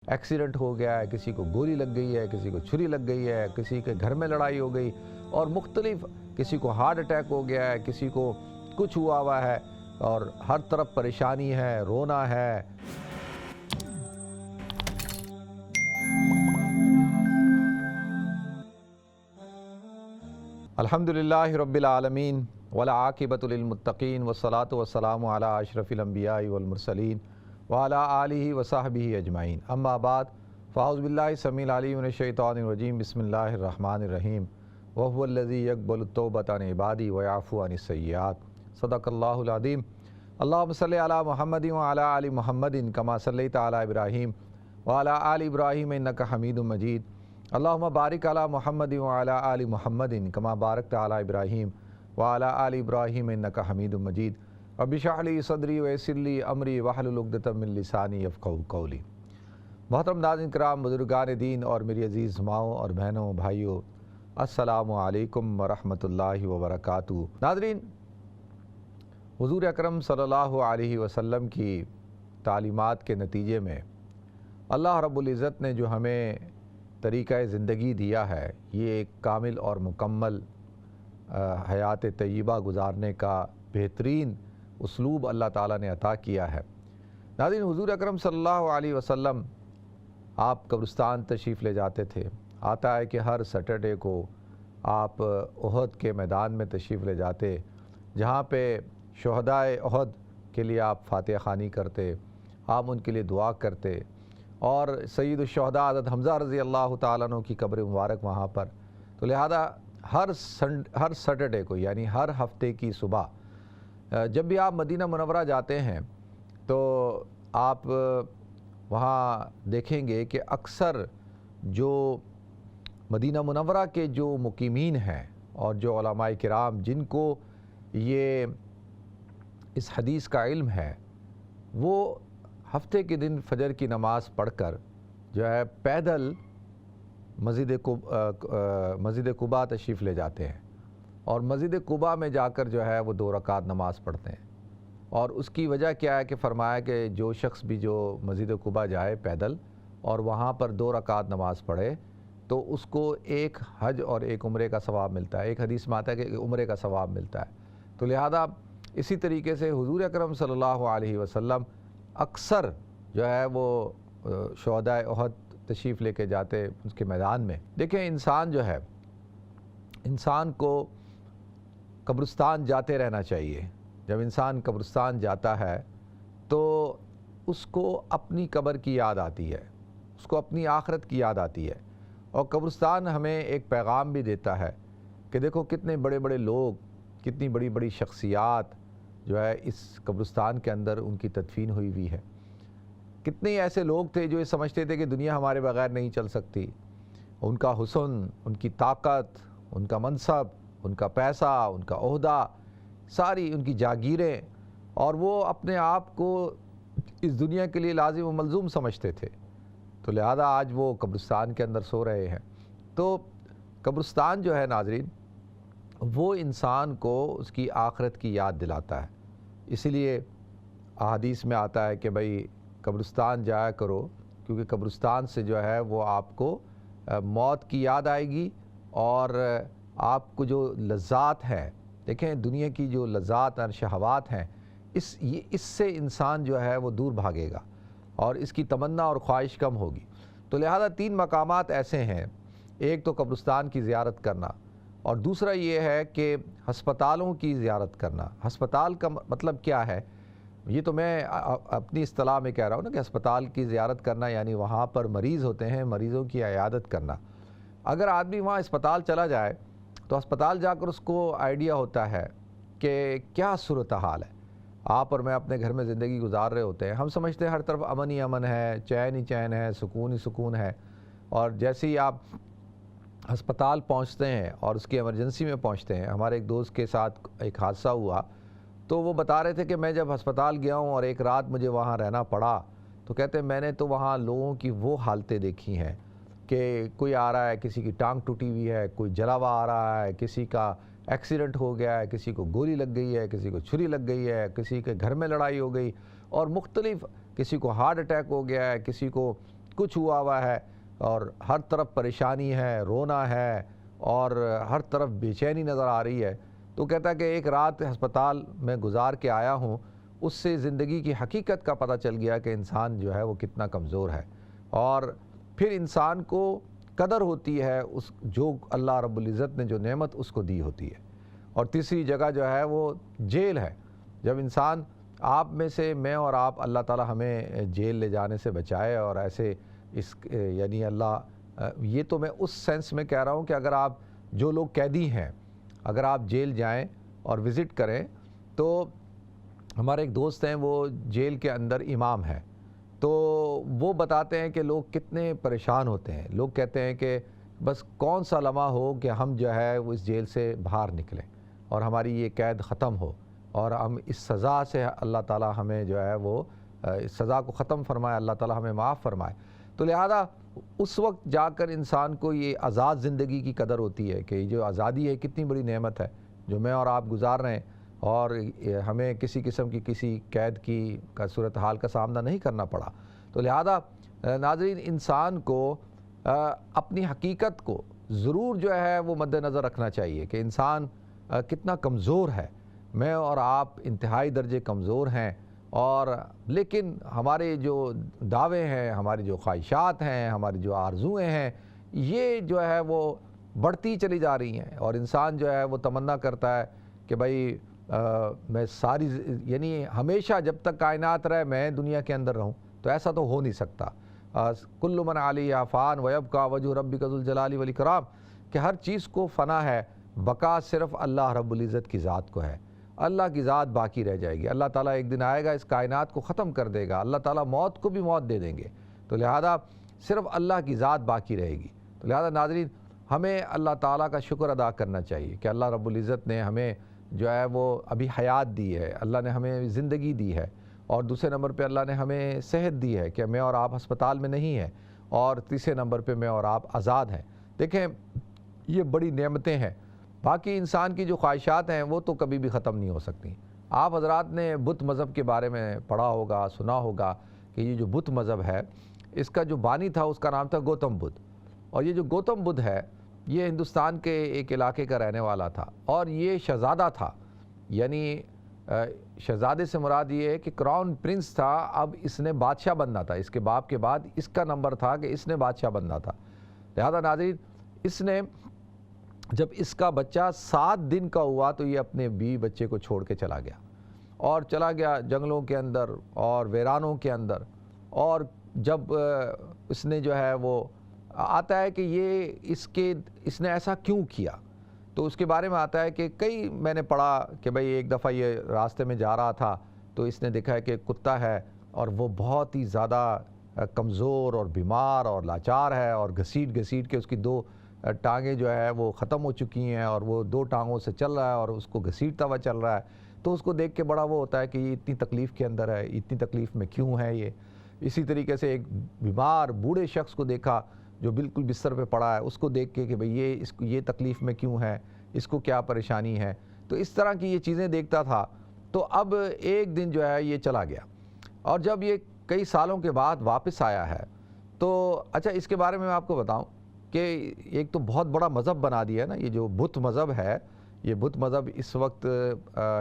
Accident ہو گیا ہے، کسی کو گولی لگ گئی ہے، کسی کو چھری لگ گئی ہے، کسی کے گھر میں لڑائی ہو گئی اور مختلف کسی کو ہارٹ اٹیک ہو گیا ہے، کسی کو کچھ ہوا ہے اور ہر طرف پریشانی ہے، رونا ہے۔ الحمدللہ رب العالمین والعاقبۃ للمتقین والصلاۃ والسلام علی اشرف الانبیاء والمرسلین وعلی آلہ وصحبہ اجمعین، اما بعد فاعوذ باللہ السمیع العلیم من الشیطان الرجیم، بسم اللہ الرحمن الرحیم، وہو الذی یقبل التوبۃ عن عبادی ویعفو عن السیئات، صدق اللہ العظیم۔ اللہم صلی علی محمد وعلی آل محمد کما صلیت علی ابراہیم وعلی آل ابراہیم انک حمید مجید، اللہم بارک علی محمد وعلی آل محمد کما بارکت علی ابراہیم وعلی آل ابراہیم انک حمید مجید، رب اشرح لی صدری ویسر لی امری واحلل عقدۃ من لسانی یفقہوا قولی۔ محترم ناظرین کرام، بزرگان دین اور میری عزیز ماؤں اور بہنوں بھائیوں، السلام علیکم ورحمۃ اللہ وبرکاتہ۔ ناظرین، حضور اکرم صلی اللہ علیہ وسلم کی تعلیمات کے نتیجے میں اللہ رب العزت نے جو ہمیں طریقہ زندگی دیا ہے، یہ ایک کامل اور مکمل حیات طیبہ گزارنے کا بہترین اسلوب اللہ تعالیٰ نے عطا کیا ہے۔ ناظرین، حضور اکرم صلی اللہ علیہ وسلم آپ قبرستان تشریف لے جاتے تھے۔ آتا ہے کہ ہر سیٹرڈے کو آپ احد کے میدان میں تشریف لے جاتے، جہاں پہ شہدائے احد کے لیے آپ فاتحہ خوانی کرتے، آپ ان کے لیے دعا کرتے، اور سید الشہداء حضرت حمزہ رضی اللہ تعالیٰ عنہ کی قبر مبارک وہاں پر۔ تو لہذا ہر سیٹرڈے کو، یعنی ہر ہفتے کی صبح جب بھی آپ مدینہ منورہ جاتے ہیں تو آپ وہاں دیکھیں گے کہ اکثر جو مدینہ منورہ کے جو مقیمین ہیں اور جو علماء کرام جن کو یہ اس حدیث کا علم ہے، وہ ہفتے کے دن فجر کی نماز پڑھ کر جو ہے پیدل مسجد قباء تشریف لے جاتے ہیں، اور مسجد قباء میں جا کر جو ہے وہ 2 رکعت نماز پڑھتے ہیں۔ اور اس کی وجہ کیا ہے کہ فرمایا کہ جو شخص بھی جو مسجد قباء جائے پیدل اور وہاں پر 2 رکعت نماز پڑھے تو اس کو ایک حج اور ایک عمرے کا ثواب ملتا ہے۔ ایک حدیث میں آتا ہے کہ عمرے کا ثواب ملتا ہے۔ تو لہذا اسی طریقے سے حضور اکرم صلی اللہ علیہ وسلم اکثر جو ہے وہ شہدائے احد تشریف لے کے جاتے اس کے میدان میں۔ دیکھیں، انسان جو ہے، انسان کو قبرستان جاتے رہنا چاہیے۔ جب انسان قبرستان جاتا ہے تو اس کو اپنی قبر کی یاد آتی ہے، اس کو اپنی آخرت کی یاد آتی ہے، اور قبرستان ہمیں ایک پیغام بھی دیتا ہے کہ دیکھو کتنے بڑے بڑے لوگ، کتنی بڑی بڑی شخصیات جو ہے اس قبرستان کے اندر ان کی تدفین ہوئی ہے۔ کتنے ایسے لوگ تھے جو یہ سمجھتے تھے کہ دنیا ہمارے بغیر نہیں چل سکتی۔ ان کا حسن، ان کی طاقت، ان کا منصب، ان کا پیسہ، ان کا عہدہ، ساری ان کی جاگیریں، اور وہ اپنے آپ کو اس دنیا کے لیے لازم و ملزوم سمجھتے تھے۔ تو لہذا آج وہ قبرستان کے اندر سو رہے ہیں۔ تو قبرستان جو ہے ناظرین، وہ انسان کو اس کی آخرت کی یاد دلاتا ہے۔ اسی لیے احادیث میں آتا ہے کہ بھئی قبرستان جایا کرو، کیونکہ قبرستان سے جو ہے وہ آپ کو موت کی یاد آئے گی، اور آپ کو جو لذات ہیں، دیکھیں دنیا کی جو لذات اور شہوات ہیں، اس سے انسان جو ہے وہ دور بھاگے گا اور اس کی تمنا اور خواہش کم ہوگی۔ تو لہذا 3 مقامات ایسے ہیں، ایک تو قبرستان کی زیارت کرنا، اور دوسرا یہ ہے کہ ہسپتالوں کی زیارت کرنا۔ ہسپتال کا مطلب کیا ہے؟ یہ تو میں اپنی اصطلاح میں کہہ رہا ہوں نا، کہ ہسپتال کی زیارت کرنا یعنی وہاں پر مریض ہوتے ہیں، مریضوں کی عیادت کرنا۔ اگر آدمی وہاں اسپتال چلا جائے تو ہسپتال جا کر اس کو آئیڈیا ہوتا ہے کہ کیا صورتحال ہے۔ آپ اور میں اپنے گھر میں زندگی گزار رہے ہوتے ہیں، ہم سمجھتے ہیں ہر طرف امن ہی امن ہے، چین ہی چین ہے، سکون ہی سکون ہے، اور جیسے ہی آپ ہسپتال پہنچتے ہیں اور اس کی ایمرجنسی میں پہنچتے ہیں۔ ہمارے ایک دوست کے ساتھ ایک حادثہ ہوا، تو وہ بتا رہے تھے کہ میں جب ہسپتال گیا ہوں اور ایک رات مجھے وہاں رہنا پڑا، تو کہتے ہیں میں نے تو وہاں لوگوں کی وہ حالتیں دیکھی ہیں کہ کوئی آ رہا ہے، کسی کی ٹانگ ٹوٹی ہوئی ہے، کوئی جلا ہوا آ رہا ہے، کسی کا ایکسیڈنٹ ہو گیا ہے، کسی کو گولی لگ گئی ہے، کسی کو چھری لگ گئی ہے، کسی کے گھر میں لڑائی ہو گئی، اور مختلف، کسی کو ہارٹ اٹیک ہو گیا ہے، کسی کو کچھ ہوا ہے اور ہر طرف پریشانی ہے، رونا ہے اور ہر طرف بے چینی نظر آ رہی ہے، تو کہتا ہے کہ ایک رات ہسپتال میں گزار کے آیا ہوں، اس سے زندگی کی حقیقت کا پتہ چل گیا کہ انسان جو ہے وہ کتنا کمزور ہے، اور پھر انسان کو قدر ہوتی ہے اس جو اللہ رب العزت نے جو نعمت اس کو دی ہوتی ہے۔ اور تیسری جگہ جو ہے وہ جیل ہے، جب انسان آپ میں سے میں اور آپ، اللہ تعالی ہمیں جیل لے جانے سے بچائے، اور ایسے یعنی اللہ، یہ تو میں اس سینس میں کہہ رہا ہوں کہ اگر آپ جو لوگ قیدی ہیں اگر آپ جیل جائیں اور وزٹ کریں، تو ہمارے ایک دوست ہیں وہ جیل کے اندر امام ہیں، تو وہ بتاتے ہیں کہ لوگ کتنے پریشان ہوتے ہیں۔ لوگ کہتے ہیں کہ بس کون سا لمحہ ہو کہ ہم جو ہے وہ اس جیل سے باہر نکلیں اور ہماری یہ قید ختم ہو اور ہم اس سزا سے اللہ تعالی ہمیں جو ہے وہ اس سزا کو ختم فرمائے، اللہ تعالی ہمیں معاف فرمائے۔ تو لہذا اس وقت جا کر انسان کو یہ آزاد زندگی کی قدر ہوتی ہے کہ یہ جو آزادی ہے کتنی بڑی نعمت ہے جو میں اور آپ گزار رہے ہیں، اور ہمیں کسی قسم کی کسی قید کی صورتحال کا سامنا نہیں کرنا پڑا۔ تو لہذا ناظرین، انسان کو اپنی حقیقت کو ضرور جو ہے وہ مد نظر رکھنا چاہیے کہ انسان کتنا کمزور ہے۔ میں اور آپ انتہائی درجے کمزور ہیں، اور لیکن ہمارے جو دعوے ہیں، ہماری جو خواہشات ہیں، ہماری جو آرزوئیں ہیں، یہ جو ہے وہ بڑھتی چلی جا رہی ہیں، اور انسان جو ہے وہ تمنا کرتا ہے کہ بھائی میں ساری یعنی ہمیشہ جب تک کائنات رہے میں دنیا کے اندر رہوں، تو ایسا تو ہو نہیں سکتا۔ کل من علیہا فان ویبقی وجہ ربک ذو الجلال والاکرام، کہ ہر چیز کو فنا ہے، بقا صرف اللہ رب العزت کی ذات کو ہے۔ اللہ کی ذات باقی رہ جائے گی، اللہ تعالیٰ ایک دن آئے گا اس کائنات کو ختم کر دے گا، اللہ تعالیٰ موت کو بھی موت دے دیں گے، تو لہذا صرف اللہ کی ذات باقی رہے گی۔ تو لہذا ناظرین، ہمیں اللہ تعالیٰ کا شکر ادا کرنا چاہیے کہ اللہ رب العزت نے ہمیں جو ہے وہ ابھی حیات دی ہے، اللہ نے ہمیں زندگی دی ہے، اور دوسرے نمبر پہ اللہ نے ہمیں صحت دی ہے کہ میں اور آپ ہسپتال میں نہیں ہیں، اور تیسرے نمبر پہ میں اور آپ آزاد ہیں۔ دیکھیں، یہ بڑی نعمتیں ہیں۔ باقی انسان کی جو خواہشات ہیں وہ تو کبھی بھی ختم نہیں ہو سکتی۔ آپ حضرات نے بت مذہب کے بارے میں پڑھا ہوگا، سنا ہوگا کہ یہ جو بت مذہب ہے اس کا جو بانی تھا اس کا نام تھا گوتم بدھ، اور یہ جو گوتم بدھ ہے یہ ہندوستان کے ایک علاقے کا رہنے والا تھا، اور یہ شہزادہ تھا، یعنی شہزادے سے مراد یہ ہے کہ کراؤن پرنس تھا، اب اس نے بادشاہ بننا تھا، اس کے باپ کے بعد اس کا نمبر تھا کہ اس نے بادشاہ بننا تھا۔ لہذا ناظرین، اس نے جب اس کا بچہ 7 دن کا ہوا تو یہ اپنے بیوی بچے کو چھوڑ کے چلا گیا، اور چلا گیا جنگلوں کے اندر اور ویرانوں کے اندر، اور جب اس نے جو ہے وہ آتا ہے کہ یہ اس نے ایسا کیوں کیا، تو اس کے بارے میں آتا ہے کہ کئی میں نے پڑھا کہ بھئی ایک دفعہ یہ راستے میں جا رہا تھا تو اس نے دیکھا ہے کہ کتا ہے اور وہ بہت ہی زیادہ کمزور اور بیمار اور لاچار ہے، اور گھسیٹ کے اس کی 2 ٹانگیں جو ہے وہ ختم ہو چکی ہیں، اور وہ 2 ٹانگوں سے چل رہا ہے اور اس کو گھسیٹتا ہوا چل رہا ہے، تو اس کو دیکھ کے بڑا وہ ہوتا ہے کہ یہ اتنی تکلیف کے اندر ہے، اتنی تکلیف میں کیوں ہے یہ۔ اسی طریقے سے ایک بیمار بوڑھے شخص کو دیکھا جو بالکل بستر پہ پڑا ہے، اس کو دیکھ کے کہ بھئی یہ تکلیف میں کیوں ہے، اس کو کیا پریشانی ہے، تو اس طرح کی یہ چیزیں دیکھتا تھا۔ تو اب ایک دن جو ہے یہ چلا گیا، اور جب یہ کئی سالوں کے بعد واپس آیا ہے تو اچھا اس کے بارے میں آپ کو بتاؤں کہ ایک تو بہت بڑا مذہب بنا دیا ہے نا، یہ جو بت مذہب ہے، یہ بت مذہب اس وقت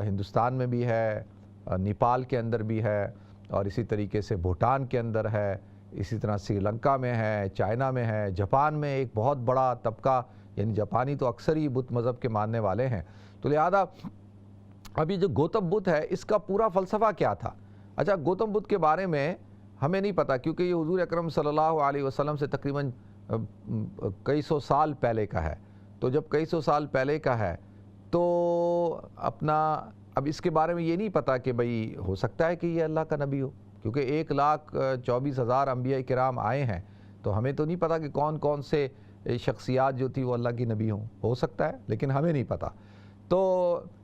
ہندوستان میں بھی ہے، نیپال کے اندر بھی ہے، اور اسی طریقے سے بھوٹان کے اندر ہے، اسی طرح سری لنکا میں ہے، چائنا میں ہے، جاپان میں ایک بہت بڑا طبقہ، یعنی جاپانی تو اکثر ہی بت مذہب کے ماننے والے ہیں۔ تو لہذا ابھی جو گوتم بدھ ہے اس کا پورا فلسفہ کیا تھا؟ اچھا، گوتم بدھ کے بارے میں ہمیں نہیں پتہ، کیونکہ یہ حضور اکرم صلی اللہ علیہ وسلم سے تقریباً کئی سو سال پہلے کا ہے۔ تو جب کئی سو سال پہلے کا ہے تو اب اس کے بارے میں یہ نہیں پتہ کہ بھئی ہو سکتا ہے کہ یہ اللہ کا نبی ہو، کیونکہ 1,24,000 انبیاء کرام آئے ہیں، تو ہمیں تو نہیں پتہ کہ کون کون سے شخصیات جو تھی وہ اللہ کی نبی ہوں، ہو سکتا ہے لیکن ہمیں نہیں پتہ۔ تو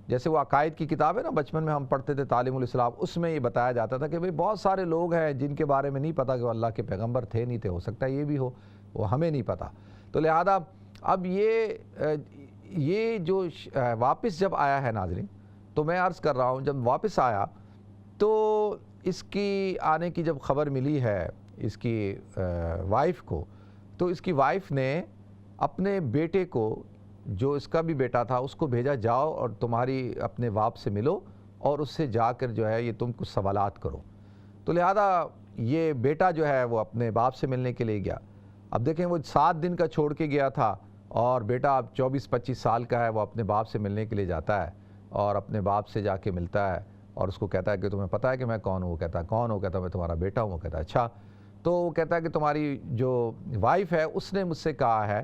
جیسے وہ عقائد کی کتاب ہے نا، بچپن میں ہم پڑھتے تھے تعلیم الاسلام، اس میں یہ بتایا جاتا تھا کہ بھئی بہت سارے لوگ ہیں جن کے بارے میں نہیں پتہ کہ وہ اللہ کے پیغمبر تھے نہیں تھے، ہو سکتا ہے یہ بھی ہو، وہ ہمیں نہیں پتہ۔ تو لہذا اب یہ جو واپس جب آیا ہے ناظرین، تو میں عرض کر رہا ہوں جب واپس آیا تو اس کی آنے کی جب خبر ملی ہے، اس کی وائف کو، تو اس کی وائف نے اپنے بیٹے کو، جو اس کا بھی بیٹا تھا، اس کو بھیجا جاؤ اور تمہاری اپنے باپ سے ملو اور اس سے جا کر جو ہے یہ تم کچھ سوالات کرو۔ تو لہذا یہ بیٹا جو ہے وہ اپنے باپ سے ملنے کے لیے گیا۔ اب دیکھیں وہ 7 دن کا چھوڑ کے گیا تھا اور بیٹا اب 24-25 سال کا ہے، وہ اپنے باپ سے ملنے کے لیے جاتا ہے اور اپنے باپ سے جا کے ملتا ہے اور اس کو کہتا ہے کہ تمہیں پتہ ہے کہ میں کون ہوں؟ وہ کہتا ہے کون ہو؟ کہتا ہے میں تمہارا بیٹا ہوں۔ وہ کہتا ہے اچھا۔ تو وہ کہتا ہے کہ تمہاری جو وائف ہے اس نے مجھ سے کہا ہے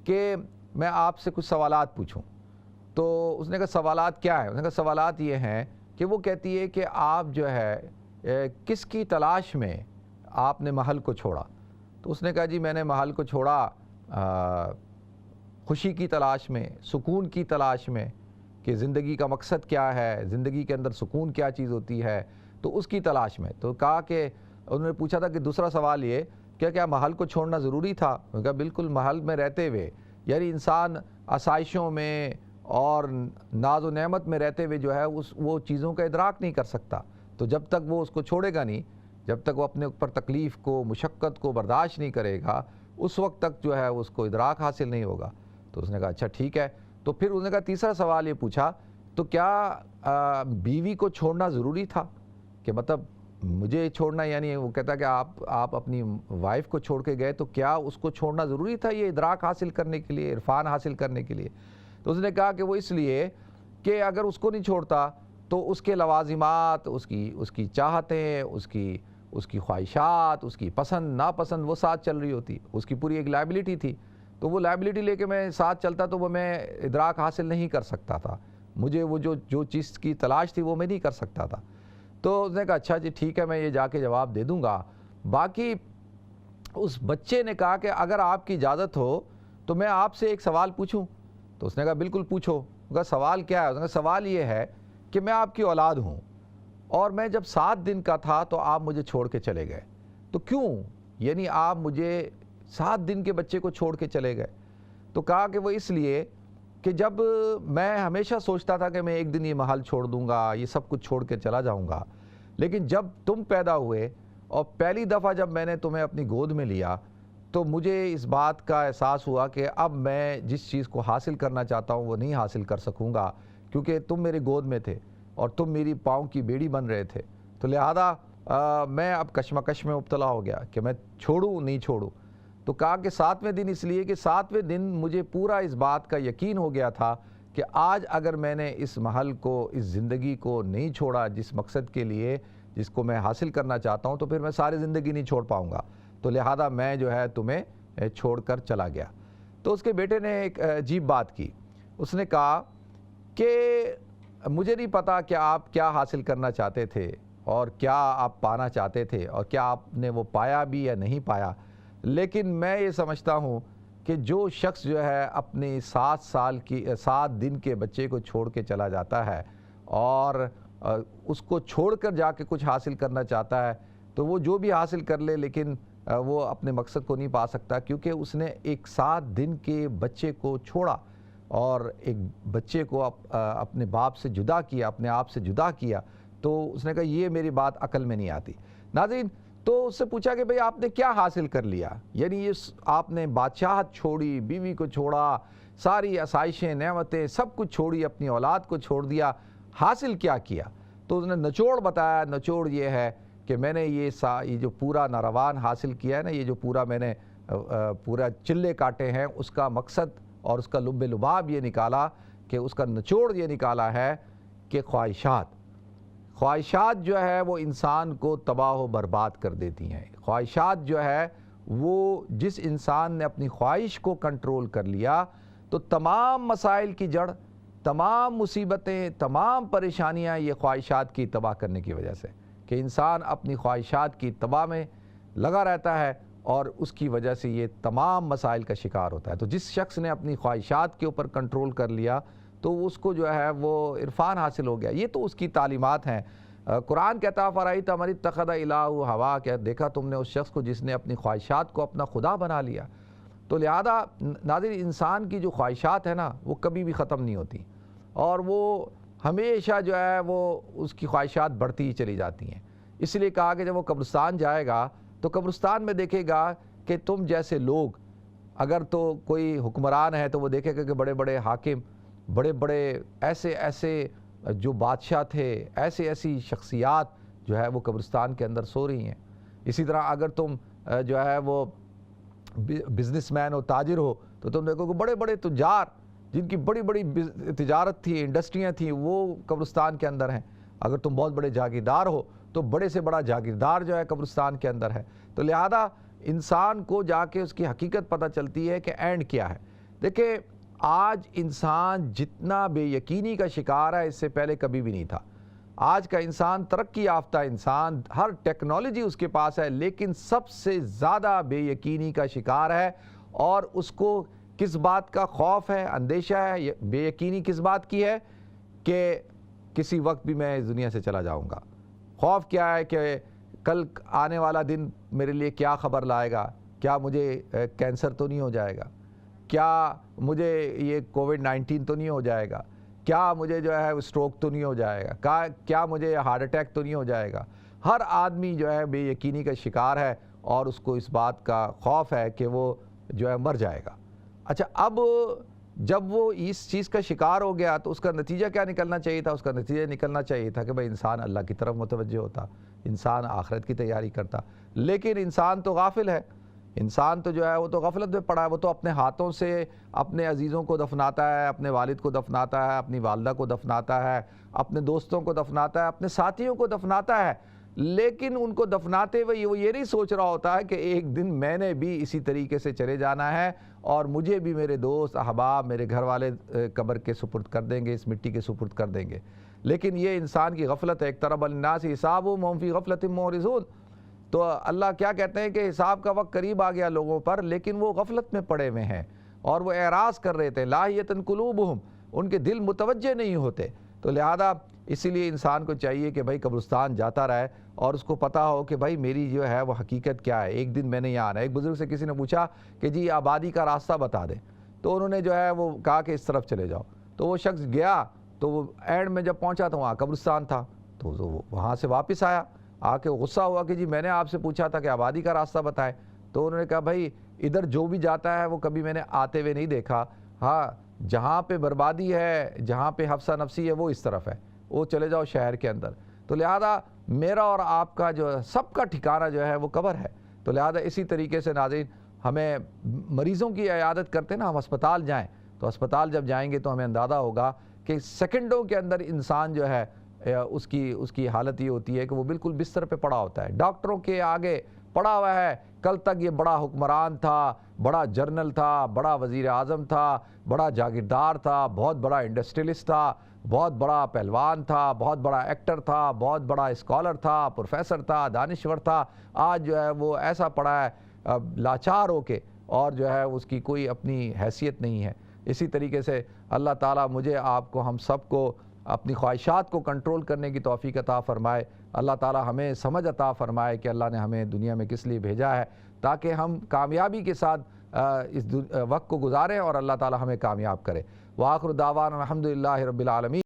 کہ میں آپ سے کچھ سوالات پوچھوں۔ تو اس نے کہا سوالات کیا ہیں؟ اس نے کہا سوالات یہ ہیں کہ وہ کہتی ہے کہ آپ جو ہے کس کی تلاش میں آپ نے محل کو چھوڑا؟ تو اس نے کہا جی میں نے محل کو چھوڑا خوشی کی تلاش میں، سکون کی تلاش میں، کہ زندگی کا مقصد کیا ہے، زندگی کے اندر سکون کیا چیز ہوتی ہے، تو اس کی تلاش میں۔ تو کہا کہ انہوں نے پوچھا تھا کہ دوسرا سوال یہ کہ کیا محل کو چھوڑنا ضروری تھا؟ انہوں نے کہا بالکل، محل میں رہتے ہوئے یعنی انسان آسائشوں میں اور ناز و نعمت میں رہتے ہوئے جو ہے وہ چیزوں کا ادراک نہیں کر سکتا، تو جب تک وہ اس کو چھوڑے گا نہیں، جب تک وہ اپنے اوپر تکلیف کو، مشقت کو برداشت نہیں کرے گا، اس وقت تک جو ہے اس کو ادراک حاصل نہیں ہوگا۔ تو اس نے کہا اچھا ٹھیک ہے۔ تو پھر انہوں نے کہا تیسرا سوال یہ پوچھا تو کیا بیوی کو چھوڑنا ضروری تھا؟ کہ مطلب مجھے چھوڑنا، یعنی وہ کہتا ہے کہ آپ اپنی وائف کو چھوڑ کے گئے تو کیا اس کو چھوڑنا ضروری تھا یہ ادراک حاصل کرنے کے لیے، عرفان حاصل کرنے کے لیے؟ تو اس نے کہا کہ وہ اس لیے کہ اگر اس کو نہیں چھوڑتا تو اس کے لوازمات، اس کی چاہتیں، اس کی خواہشات، اس کی پسند ناپسند وہ ساتھ چل رہی ہوتی، اس کی پوری ایک لائبلٹی تھی، تو وہ لائبلٹی لے کے میں ساتھ چلتا تو وہ میں ادراک حاصل نہیں کر سکتا تھا، مجھے وہ جو چیز کی تلاش تھی وہ میں نہیں کر سکتا تھا۔ تو اس نے کہا اچھا جی ٹھیک ہے، میں یہ جا کے جواب دے دوں گا۔ باقی اس بچے نے کہا کہ اگر آپ کی اجازت ہو تو میں آپ سے ایک سوال پوچھوں؟ تو اس نے کہا بالکل پوچھو۔ اس کا سوال کیا ہے؟ اس نے کہا سوال یہ ہے کہ میں آپ کی اولاد ہوں اور میں جب 7 دن کا تھا تو آپ مجھے چھوڑ کے چلے گئے، تو کیوں؟ یعنی آپ مجھے 7 دن کے بچے کو چھوڑ کے چلے گئے؟ تو کہا کہ وہ اس لیے کہ جب میں ہمیشہ سوچتا تھا کہ میں ایک دن یہ محل چھوڑ دوں گا، یہ سب کچھ چھوڑ کے چلا جاؤں گا، لیکن جب تم پیدا ہوئے اور پہلی دفعہ جب میں نے تمہیں اپنی گود میں لیا تو مجھے اس بات کا احساس ہوا کہ اب میں جس چیز کو حاصل کرنا چاہتا ہوں وہ نہیں حاصل کر سکوں گا، کیونکہ تم میری گود میں تھے اور تم میری پاؤں کی بیڑی بن رہے تھے، تو لہذا میں اب کشمکش میں مبتلا ہو گیا کہ میں چھوڑوں نہیں چھوڑوں۔ تو کہا کہ 7ویں دن اس لیے کہ 7ویں دن مجھے پورا اس بات کا یقین ہو گیا تھا کہ آج اگر میں نے اس محل کو، اس زندگی کو نہیں چھوڑا جس مقصد کے لیے جس کو میں حاصل کرنا چاہتا ہوں، تو پھر میں ساری زندگی نہیں چھوڑ پاؤں گا، تو لہذا میں جو ہے تمہیں چھوڑ کر چلا گیا۔ تو اس کے بیٹے نے ایک عجیب بات کی، اس نے کہا کہ مجھے نہیں پتا کہ آپ کیا حاصل کرنا چاہتے تھے اور کیا آپ پانا چاہتے تھے اور کیا آپ نے وہ پایا بھی یا نہیں پایا، لیکن میں یہ سمجھتا ہوں کہ جو شخص جو ہے اپنی 7 دن کے بچے کو چھوڑ کے چلا جاتا ہے اور اس کو چھوڑ کر جا کے کچھ حاصل کرنا چاہتا ہے تو وہ جو بھی حاصل کر لے لیکن وہ اپنے مقصد کو نہیں پا سکتا، کیونکہ اس نے ایک 7 دن کے بچے کو چھوڑا اور ایک بچے کو اپنے باپ سے جدا کیا، اپنے آپ سے جدا کیا۔ تو اس نے کہا یہ میری بات عقل میں نہیں آتی۔ ناظرین، تو اس سے پوچھا کہ بھئی آپ نے کیا حاصل کر لیا؟ یعنی آپ نے بادشاہت چھوڑی، بیوی کو چھوڑا، ساری آسائشیں، نعمتیں سب کچھ چھوڑی، اپنی اولاد کو چھوڑ دیا، حاصل کیا کیا؟ تو اس نے نچوڑ بتایا۔ نچوڑ یہ ہے کہ میں نے یہ جو پورا ناروان حاصل کیا ہے نا، یہ جو پورا میں نے پورا چلے کاٹے ہیں، اس کا مقصد اور اس کا لب لباب یہ نکالا کہ اس کا نچوڑ یہ نکالا ہے کہ خواہشات جو ہے وہ انسان کو تباہ و برباد کر دیتی ہیں۔ خواہشات جو ہے وہ جس انسان نے اپنی خواہش کو کنٹرول کر لیا تو تمام مسائل کی جڑ، تمام مصیبتیں، تمام پریشانیاں یہ خواہشات کی تباہ کرنے کی وجہ سے، کہ انسان اپنی خواہشات کی تباہ میں لگا رہتا ہے اور اس کی وجہ سے یہ تمام مسائل کا شکار ہوتا ہے۔ تو جس شخص نے اپنی خواہشات کے اوپر کنٹرول کر لیا تو اس کو جو ہے وہ عرفان حاصل ہو گیا۔ یہ تو اس کی تعلیمات ہیں۔ قرآن کہتا فرأیت من اتخذ الہہ ہوا، کہ دیکھا تم نے اس شخص کو جس نے اپنی خواہشات کو اپنا خدا بنا لیا۔ تو لہذا ناظرین، انسان کی جو خواہشات ہیں نا وہ کبھی بھی ختم نہیں ہوتی اور وہ ہمیشہ جو ہے وہ اس کی خواہشات بڑھتی ہی چلی جاتی ہیں۔ اس لیے کہا کہ جب وہ قبرستان جائے گا تو قبرستان میں دیکھے گا کہ تم جیسے لوگ، اگر تو کوئی حکمران ہے تو وہ دیکھے گا کہ بڑے بڑے حاکم، بڑے بڑے ایسے جو بادشاہ تھے، ایسی شخصیات جو ہے وہ قبرستان کے اندر سو رہی ہیں۔ اسی طرح اگر تم جو ہے وہ بزنس مین ہو، تاجر ہو، تو تم دیکھو کہ بڑے بڑے تجار جن کی بڑی بڑی تجارت تھی، انڈسٹریاں تھیں، وہ قبرستان کے اندر ہیں۔ اگر تم بہت بڑے جاگیردار ہو تو بڑے سے بڑا جاگیردار جو ہے قبرستان کے اندر ہے۔ تو لہذا انسان کو جا کے اس کی حقیقت پتہ چلتی ہے کہ اینڈ کیا ہے۔ دیکھیں آج انسان جتنا بے یقینی کا شکار ہے اس سے پہلے کبھی بھی نہیں تھا۔ آج کا انسان ترقی یافتہ انسان، ہر ٹیکنالوجی اس کے پاس ہے، لیکن سب سے زیادہ بے یقینی کا شکار ہے۔ اور اس کو کس بات کا خوف ہے، اندیشہ ہے، بے یقینی کس بات کی ہے کہ کسی وقت بھی میں اس دنیا سے چلا جاؤں گا۔ خوف کیا ہے کہ کل آنے والا دن میرے لیے کیا خبر لائے گا، کیا مجھے کینسر تو نہیں ہو جائے گا، کیا مجھے یہ کووڈ-19 تو نہیں ہو جائے گا، کیا مجھے جو ہے اسٹروک تو نہیں ہو جائے گا، کیا مجھے ہارٹ اٹیک تو نہیں ہو جائے گا۔ ہر آدمی جو ہے بے یقینی کا شکار ہے اور اس کو اس بات کا خوف ہے کہ وہ جو ہے مر جائے گا۔ اچھا، اب جب وہ اس چیز کا شکار ہو گیا تو اس کا نتیجہ کیا نکلنا چاہیے تھا؟ اس کا نتیجہ نکلنا چاہیے تھا کہ بھئی انسان اللہ کی طرف متوجہ ہوتا، انسان آخرت کی تیاری کرتا۔ لیکن انسان تو غافل ہے، انسان تو جو ہے وہ تو غفلت میں پڑا ہے۔ وہ تو اپنے ہاتھوں سے اپنے عزیزوں کو دفناتا ہے، اپنے والد کو دفناتا ہے، اپنی والدہ کو دفناتا ہے، اپنے دوستوں کو دفناتا ہے، اپنے ساتھیوں کو دفناتا ہے۔ لیکن ان کو دفناتے ہوئے وہ یہ نہیں سوچ رہا ہوتا ہے کہ ایک دن میں نے بھی اسی طریقے سے چلے جانا ہے اور مجھے بھی میرے دوست احباب، میرے گھر والے قبر کے سپرد کر دیں گے، اس مٹی کے سپرد کر دیں گے۔ لیکن یہ انسان کی غفلت ہے۔ اقترب للناس حسابهم وهم فی غفلۃ معرضون۔ تو اللہ کیا کہتے ہیں کہ حساب کا وقت قریب آ گیا لوگوں پر، لیکن وہ غفلت میں پڑے ہوئے ہیں اور وہ اعراض کر رہے تھے۔ لاہیۃ قلوبہم، ان کے دل متوجہ نہیں ہوتے۔ تو لہذا اسی لیے انسان کو چاہیے کہ بھائی قبرستان جاتا رہے اور اس کو پتہ ہو کہ بھائی میری جو ہے وہ حقیقت کیا ہے، ایک دن میں نے یہاں آنا ہے۔ ایک بزرگ سے کسی نے پوچھا کہ جی آبادی کا راستہ بتا دیں، تو انہوں نے جو ہے وہ کہا کہ اس طرف چلے جاؤ۔ تو وہ شخص گیا، تو وہ اینڈ میں جب پہنچا تو وہاں قبرستان تھا، تو وہ وہاں سے واپس آیا، آ کے غصہ ہوا کہ جی میں نے آپ سے پوچھا تھا کہ آبادی کا راستہ بتائیں۔ تو انہوں نے کہا بھائی ادھر جو بھی جاتا ہے وہ کبھی میں نے آتے ہوئے نہیں دیکھا، ہاں جہاں پہ بربادی ہے، جہاں پہ حفصہ نفسی ہے وہ اس طرف ہے، وہ چلے جاؤ شہر کے اندر۔ تو لہذا میرا اور آپ کا جو سب کا ٹھکانہ جو ہے وہ قبر ہے۔ تو لہذا اسی طریقے سے ناظرین، ہمیں مریضوں کی عیادت کرتے نا، ہم اسپتال جائیں تو اسپتال جب جائیں گے تو ہمیں اندازہ ہوگا کہ سیکنڈوں کے اندر انسان جو ہے اس کی حالت یہ ہوتی ہے کہ وہ بالکل بستر پہ پڑا ہوتا ہے، ڈاکٹروں کے آگے پڑا ہوا ہے۔ کل تک یہ بڑا حکمران تھا، بڑا جرنل تھا، بڑا وزیر اعظم تھا، بڑا جاگیردار تھا، بہت بڑا انڈسٹریلسٹ تھا، بہت بڑا پہلوان تھا، بہت بڑا ایکٹر تھا، بہت بڑا اسکالر تھا، پروفیسر تھا، دانشور تھا۔ آج جو ہے وہ ایسا پڑا ہے لاچار ہو کے، اور جو ہے اس کی کوئی اپنی حیثیت نہیں ہے۔ اسی طریقے سے اللہ تعالیٰ مجھے، آپ کو، ہم سب کو اپنی خواہشات کو کنٹرول کرنے کی توفیق عطا فرمائے۔ اللہ تعالیٰ ہمیں سمجھ عطا فرمائے کہ اللہ نے ہمیں دنیا میں کس لیے بھیجا ہے، تاکہ ہم کامیابی کے ساتھ اس وقت کو گزاریں اور اللہ تعالیٰ ہمیں کامیاب کرے۔ وآخر دعوانا الحمدللہ رب العالمین۔